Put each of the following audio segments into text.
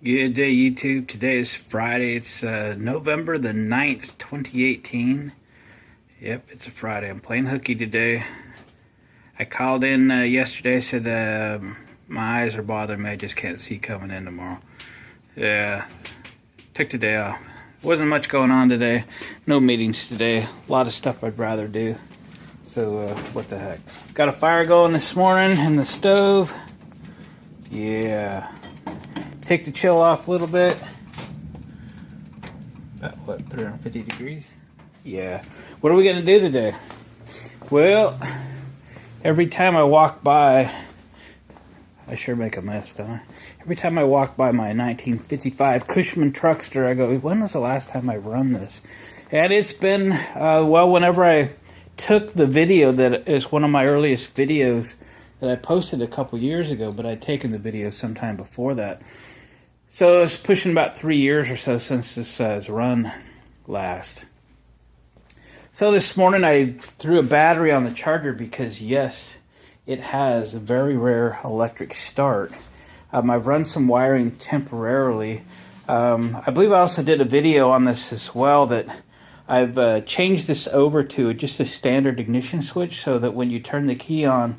Good day, YouTube. Today is Friday. It's November the 9th, 2018. Yep, it's a Friday. I'm playing hooky today. I called in yesterday. I said my eyes are bothering me. I just can't see coming in tomorrow. Yeah, took today off. Wasn't much going on today. No meetings today. A lot of stuff I'd rather do. So, what the heck. Got a fire going this morning in the stove. Yeah. Take the chill off a little bit. About what, 350 degrees? Yeah. What are we gonna do today? Well, every time I walk by, I sure make a mess, don't I? Every time I walk by my 1955 Cushman Truckster, I go, when was the last time I run this? And it's been, well, whenever I took the video that is one of my earliest videos that I posted a couple years ago, but I'd taken the video sometime before that. So it's pushing about 3 years or so since this has run last. So this morning I threw a battery on the charger because, yes, it has a very rare electric start. I've run some wiring temporarily. I believe I also did a video on this as well, that I've changed this over to just a standard ignition switch so that when you turn the key on,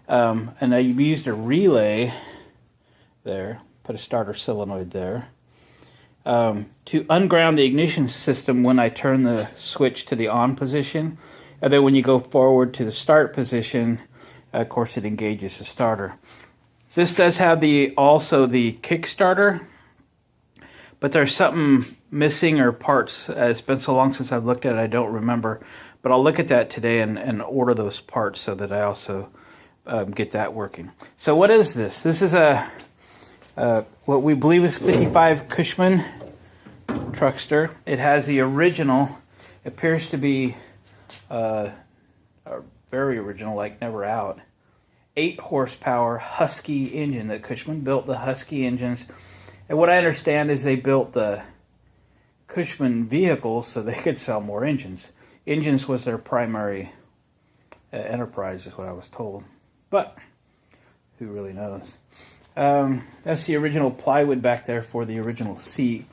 and I've used a relay there, put a starter solenoid there, to unground the ignition system when I turn the switch to the on position. And then when you go forward to the start position, of course it engages the starter. This does have also the Kickstarter, but there's something missing or parts. It's been so long since I've looked at it, I don't remember. But I'll look at that today and order those parts so that I also get that working. So what is this? This is what we believe is 55 Cushman Truckster. It has the original, appears to be very original, like never out, 8 horsepower Husky engine that Cushman built. The Husky engines, and what I understand is they built the Cushman vehicles so they could sell more engines. Engines was their primary enterprise, is what I was told, but who really knows? That's the original plywood back there for the original seat,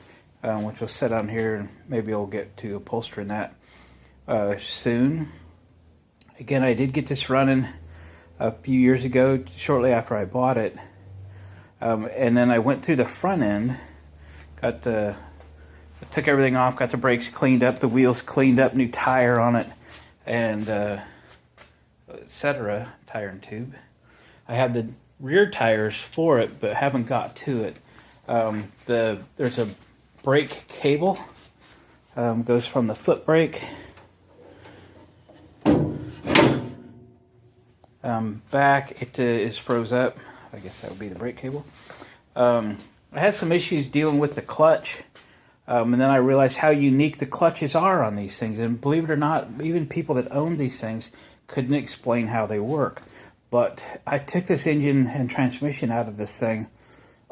which will sit on here, and maybe I'll get to upholstering that soon. Again, I did get this running a few years ago, shortly after I bought it, and then I went through the front end, took everything off, got the brakes cleaned up, the wheels cleaned up, new tire on it, and etc. Tire and tube. I had the rear tires for it, but haven't got to it. There's a brake cable, goes from the foot brake back. It is froze up. I guess that would be the brake cable. I had some issues dealing with the clutch, and then I realized how unique the clutches are on these things. And believe it or not, even people that own these things couldn't explain how they work. But I took this engine and transmission out of this thing,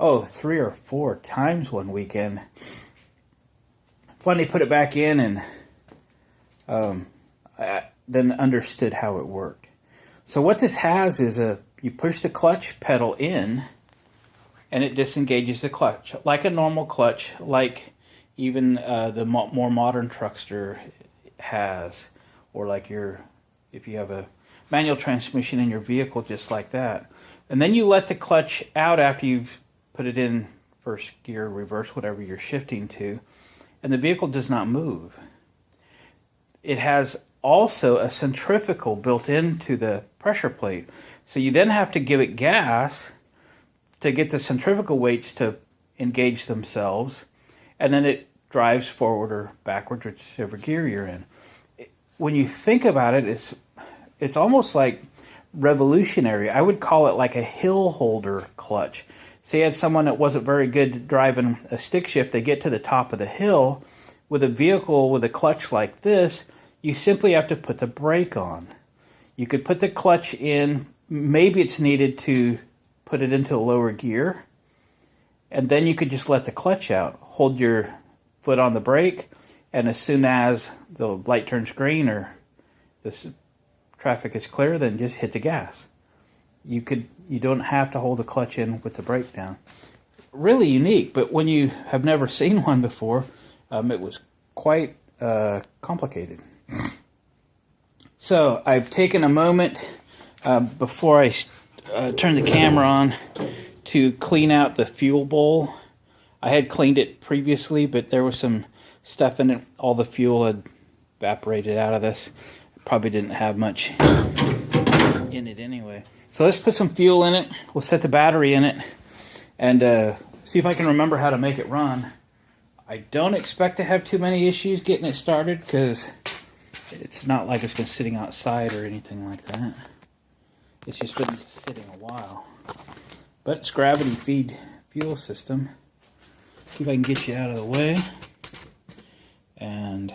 3 or 4 times one weekend. Finally put it back in, and I then understood how it worked. So what this has is you push the clutch pedal in, and it disengages the clutch, like a normal clutch, like even the more modern Truckster has, or like if you have a manual transmission in your vehicle, just like that. And then you let the clutch out after you've put it in first gear, reverse, whatever you're shifting to, and the vehicle does not move. It has also a centrifugal built into the pressure plate. So you then have to give it gas to get the centrifugal weights to engage themselves, and then it drives forward or backwards, whichever gear you're in. When you think about it, it's almost like revolutionary. I would call it like a hill holder clutch. Say you had someone that wasn't very good at driving a stick shift, they get to the top of the hill. With a vehicle with a clutch like this, you simply have to put the brake on. You could put the clutch in, maybe it's needed to put it into a lower gear, and then you could just let the clutch out, hold your foot on the brake, and as soon as the light turns green or the traffic is clear, then just hit the gas. You don't have to hold the clutch in with the brake down. really unique, but when you have never seen one before, it was quite complicated. So I've taken a moment before I turn the camera on to clean out the fuel bowl. I had cleaned it previously, but there was some stuff in it. All the fuel had evaporated out of this. Probably didn't have much in it anyway. So let's put some fuel in it. We'll set the battery in it and see if I can remember how to make it run. I don't expect to have too many issues getting it started because it's not like it's been sitting outside or anything like that. It's just been sitting a while. But it's gravity feed fuel system. See if I can get you out of the way. And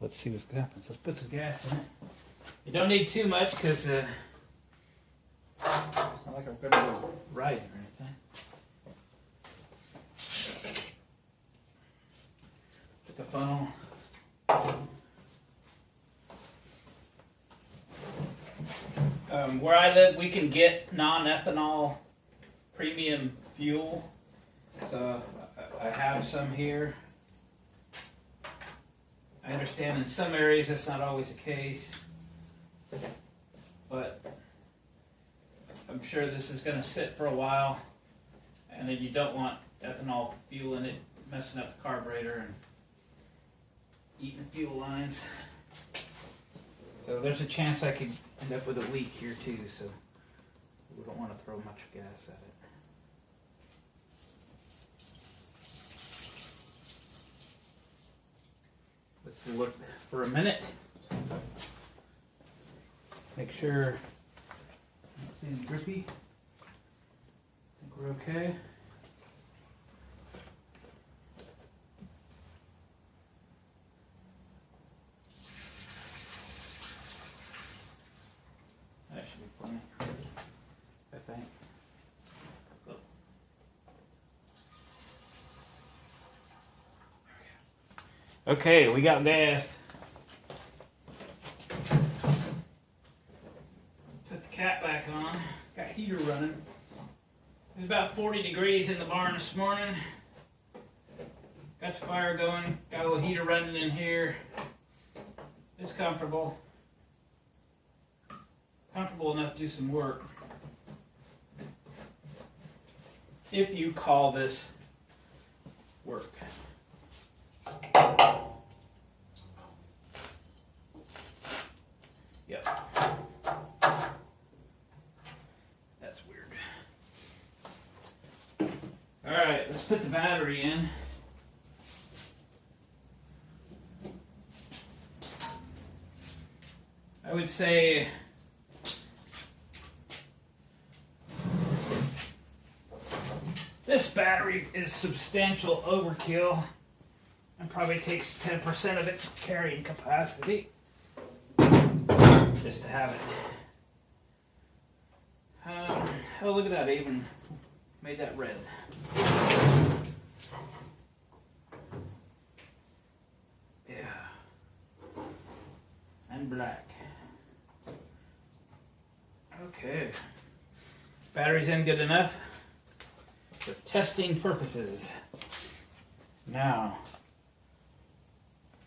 let's see what happens. Let's put some gas in it. You don't need too much because it's not like I'm going to go riding or anything. Put the funnel. Where I live, we can get non-ethanol premium fuel. So I have some here. I understand in some areas that's not always the case, but I'm sure this is going to sit for a while, and then you don't want ethanol fuel in it messing up the carburetor and eating fuel lines. So there's a chance I could end up with a leak here too, so we don't want to throw much gas at it. Let's look for a minute. Make sure I don't see any drippy. I think we're okay. That should be plenty, I think. Okay, we got gas. Put the cap back on. Got heater running. It was about 40 degrees in the barn this morning. Got the fire going. Got a little heater running in here. It's comfortable. Comfortable enough to do some work. If you call this work. Yep. That's weird. Alright, let's put the battery in. I would say this battery is substantial overkill and probably takes 10% of its carrying capacity just to have it. Oh, look at that, I even made that red. Yeah. And black. Okay. Battery's in good enough for testing purposes. Now,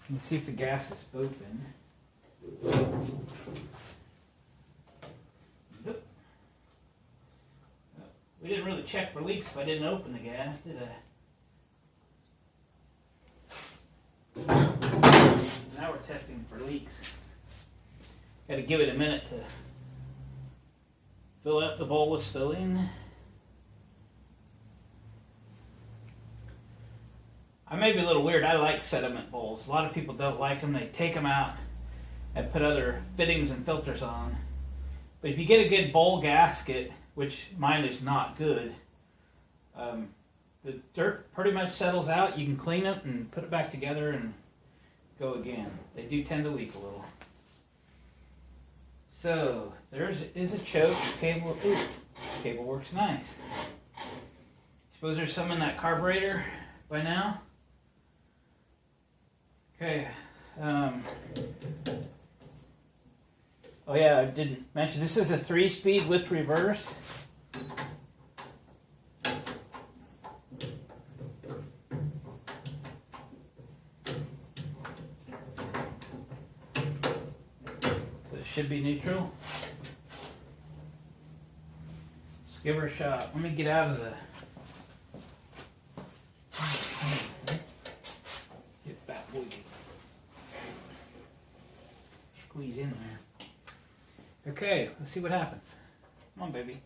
let's see if the gas is open. Nope. We didn't really check for leaks if I didn't open the gas, did I? Now we're testing for leaks. Got to give it a minute to fill up. The bowl is filling. I may be a little weird. I like sediment bowls. A lot of people don't like them. They take them out and put other fittings and filters on. But if you get a good bowl gasket, which mine is not good, the dirt pretty much settles out. You can clean it and put it back together and go again. They do tend to leak a little. So there is a choke. Cable. Ooh, cable works nice. Suppose there's some in that carburetor by now. Okay. Oh yeah, I didn't mention this is a 3-speed with reverse. Should be neutral. Let's give her a shot. Let me get out of the... Get fat boy. Squeeze in there. Okay, let's see what happens. Come on, baby.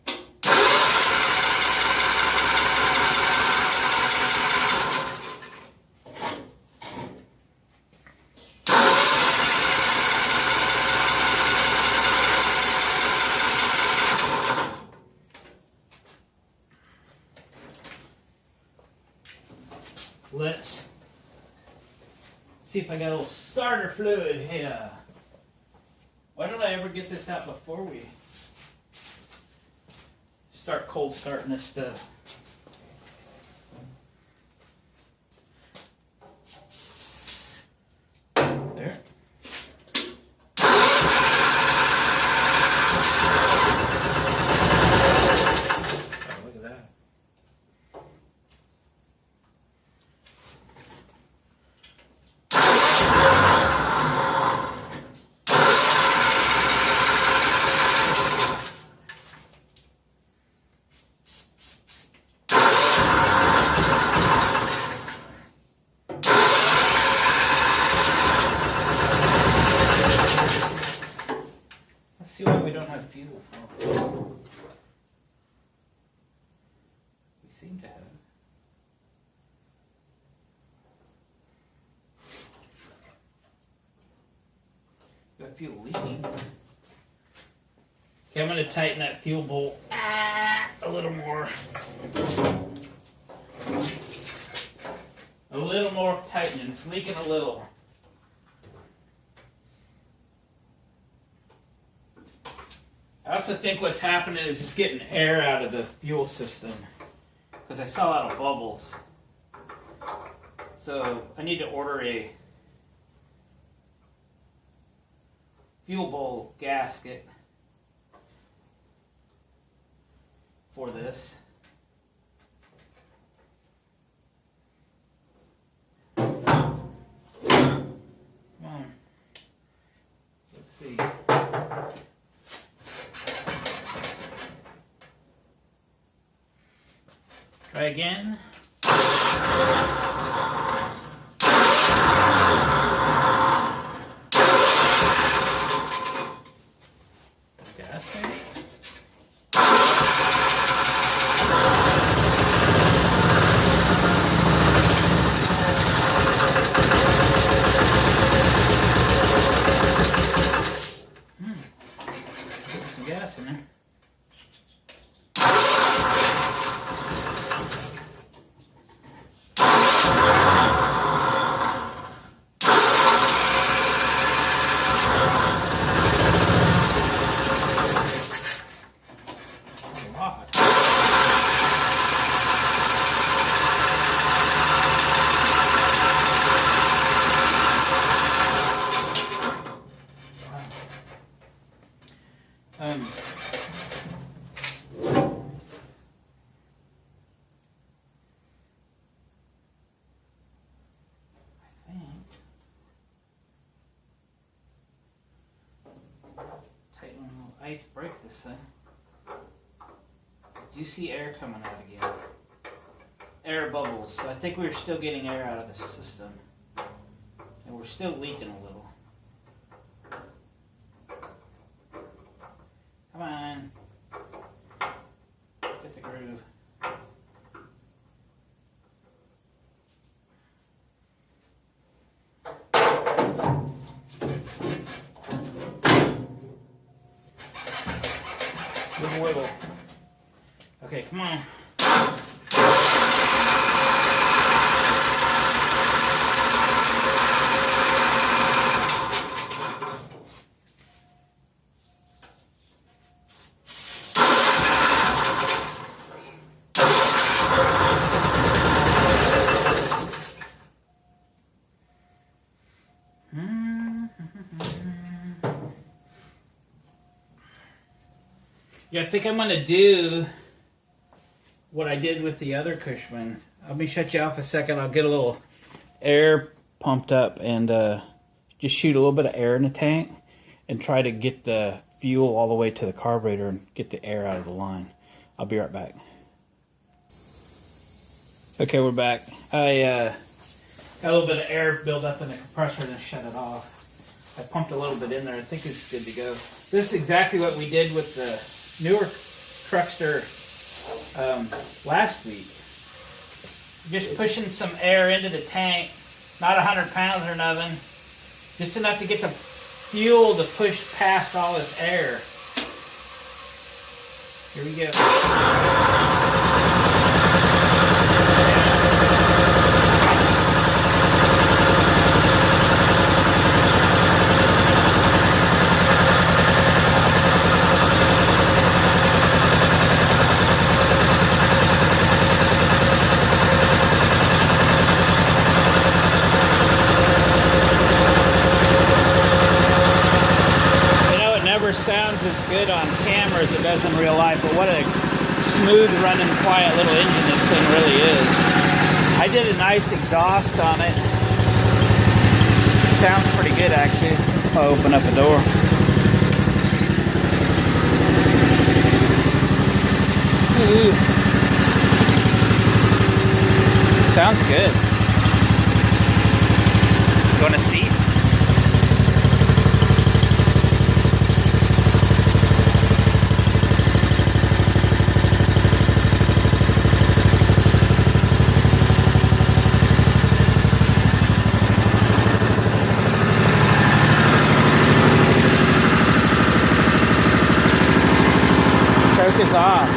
Let's see if I got a little starter fluid here. Why don't I ever get this out before we start cold starting this stuff? There. Oh, look at that. See why we don't have fuel. We seem to have. Got fuel leaking. Okay, I'm going to tighten that fuel bolt a little more. A little more tightening. It's leaking a little. I also think what's happening is it's getting air out of the fuel system because I saw a lot of bubbles. So I need to order a fuel bowl gasket for this. Come on. Let's see. Try again. Gas tank. Put some gas in there. I hate to break this thing. Do you see air coming out again? Air bubbles. So I think we're still getting air out of the system. And we're still leaking a little. Come on. Get the groove. Wiggle, wiggle. Okay, come on. Yeah, I think I'm going to do what I did with the other Cushman. Let me shut you off a second. I'll get a little air pumped up and just shoot a little bit of air in the tank. and try to get the fuel all the way to the carburetor and get the air out of the line. I'll be right back. Okay, we're back. I got a little bit of air build up in the compressor and shut it off. I pumped a little bit in there. I think it's good to go. This is exactly what we did with the newer Truckster last week. Just pushing some air into the tank, not 100 pounds or nothing, just enough to get the fuel to push past all this air. Here we go. Sounds as good on camera as it does in real life, but what a smooth running, quiet little engine this thing really is. I did a nice exhaust on it. Sounds pretty good actually. I'll open up the door. Ooh. Sounds good. You want to see? Choke is off.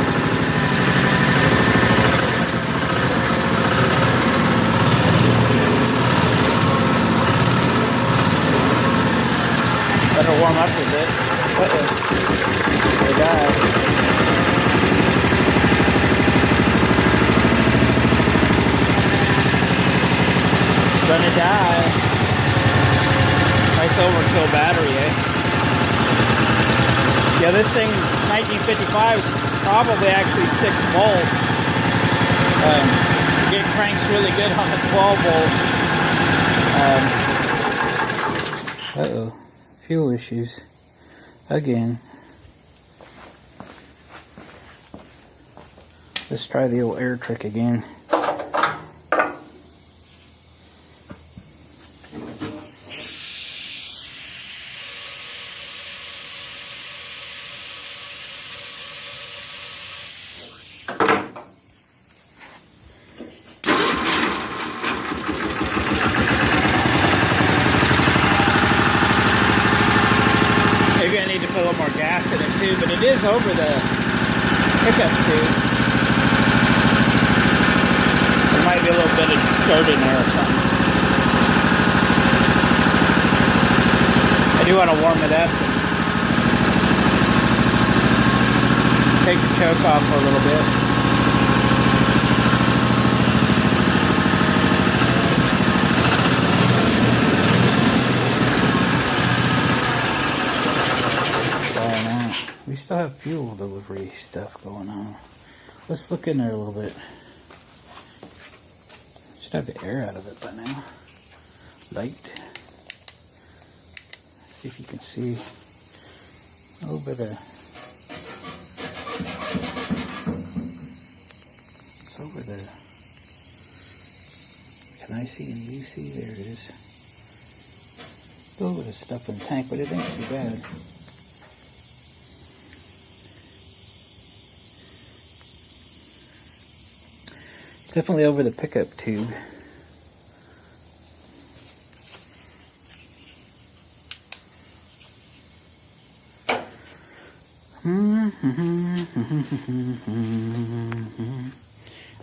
Better warm up a bit. They died. Gonna die. Nice overkill battery, eh? Yeah, this thing, 1955, is probably actually 6 volt. It cranks really good on the 12 volt. Uh-oh, fuel issues again. Let's try the old air trick again. Maybe I need to put a little more gas in it too, but it is over the pickup tube. There might be a little bit of dirt in there or something. I do want to warm it up. Take the choke off for a little bit. We still have fuel delivery stuff going on. Let's look in there a little bit. Should have the air out of it by now. Light. See if you can see a little bit of. It's over the. Can I see and you see? There it is. A little bit of stuff in the tank, but it ain't too bad. It's definitely over the pickup tube.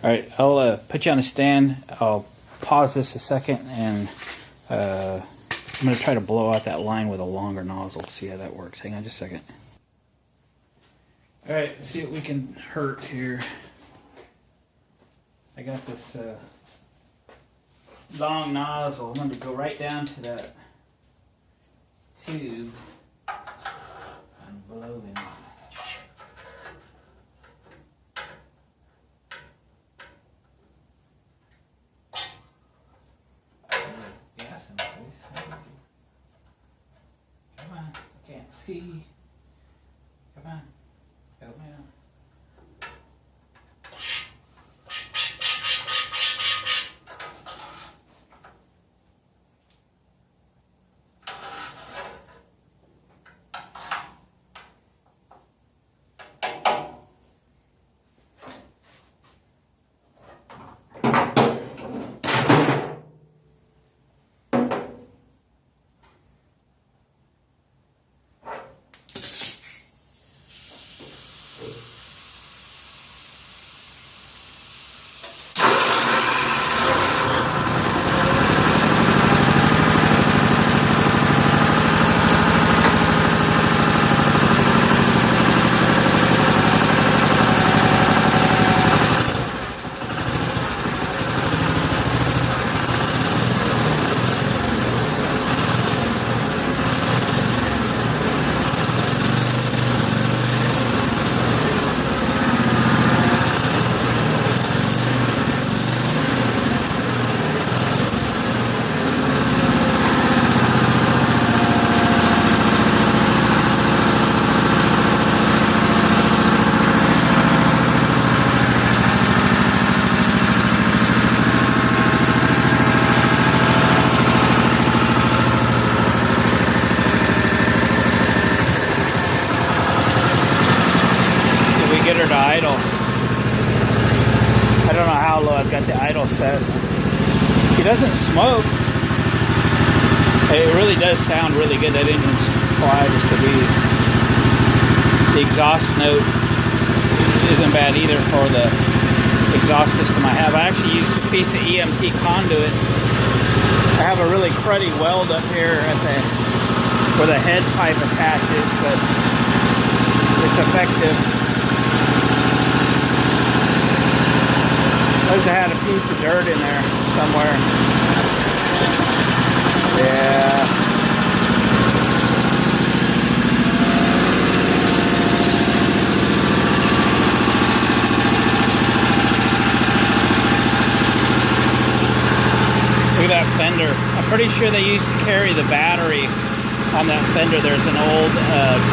Alright, I'll put you on a stand. I'll pause this a second and I'm going to try to blow out that line with a longer nozzle. See how that works. Hang on just a second. Alright, let's see what we can hurt here. I got this long nozzle. I'm going to go right down to that tube and blow them. Gas in place. Come on, I can't. can't see. Come on. Help me out. Get her to idle. I don't know how low I've got the idle set. She doesn't smoke. It really does sound really good. That engine's quiet as could be. The exhaust note isn't bad either for the exhaust system I have. I actually used a piece of EMT conduit. I have a really cruddy weld up here at the where the head pipe attaches, but it's effective. I must have had a piece of dirt in there somewhere. Yeah. Look at that fender. I'm pretty sure they used to carry the battery on that fender. There's an old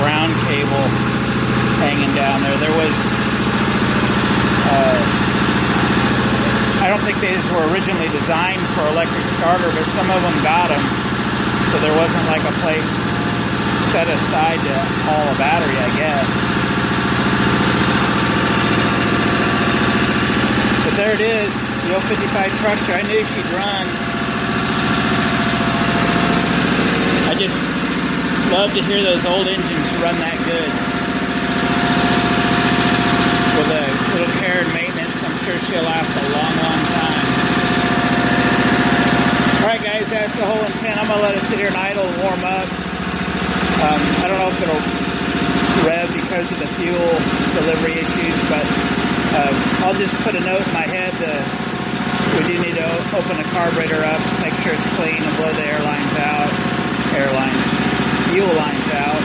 ground cable hanging down there. There was I don't think these were originally designed for electric starter, but some of them got them, so there wasn't like a place set aside to haul a battery, I guess. But there it is, the 055 Truckster. I knew she'd run. I just love to hear those old engines run that good. With a little care and maintenance, I'm sure she'll last a long, long time. Alright guys, that's the whole intent. I'm going to let it sit here and idle and warm up. I don't know if it'll rev because of the fuel delivery issues, but I'll just put a note in my head that we do need to open the carburetor up, make sure it's clean, and blow the fuel lines out.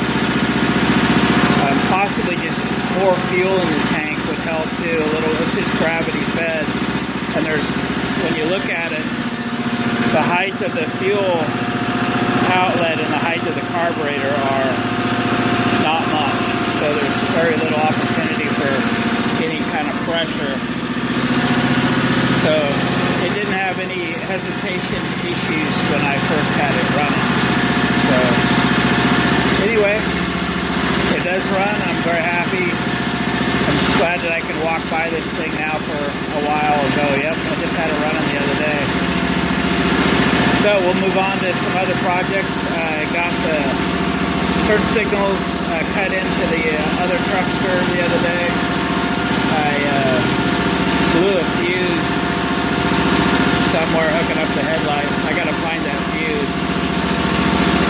Possibly just more fuel in the tank would help too a little. It's just gravity fed, and when you look at it, the height of the fuel outlet and the height of the carburetor are not much, so there's very little opportunity for any kind of pressure. So it didn't have any hesitation issues when I first had it running. So anyway, it does run. I'm very happy. I'm glad that I can walk by this thing now for a while and go, yep, I just had it running the other day. So we'll move on to some other projects. I got the turn signals cut into the other Truckster the other day. I blew a fuse somewhere hooking up the headlight. I got to find that fuse.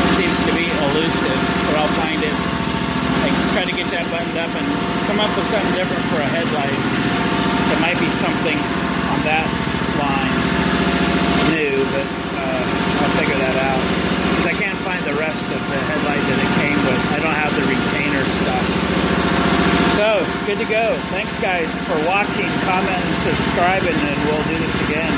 It seems to be elusive, but I'll find it. I try to get that buttoned up and come up with something different for a headlight. There might be something on that line new, but I'll figure that out. Because I can't find the rest of the headlight that it came with. I don't have the retainer stuff. So, good to go. Thanks guys for watching, comment, and subscribing, and we'll do this again.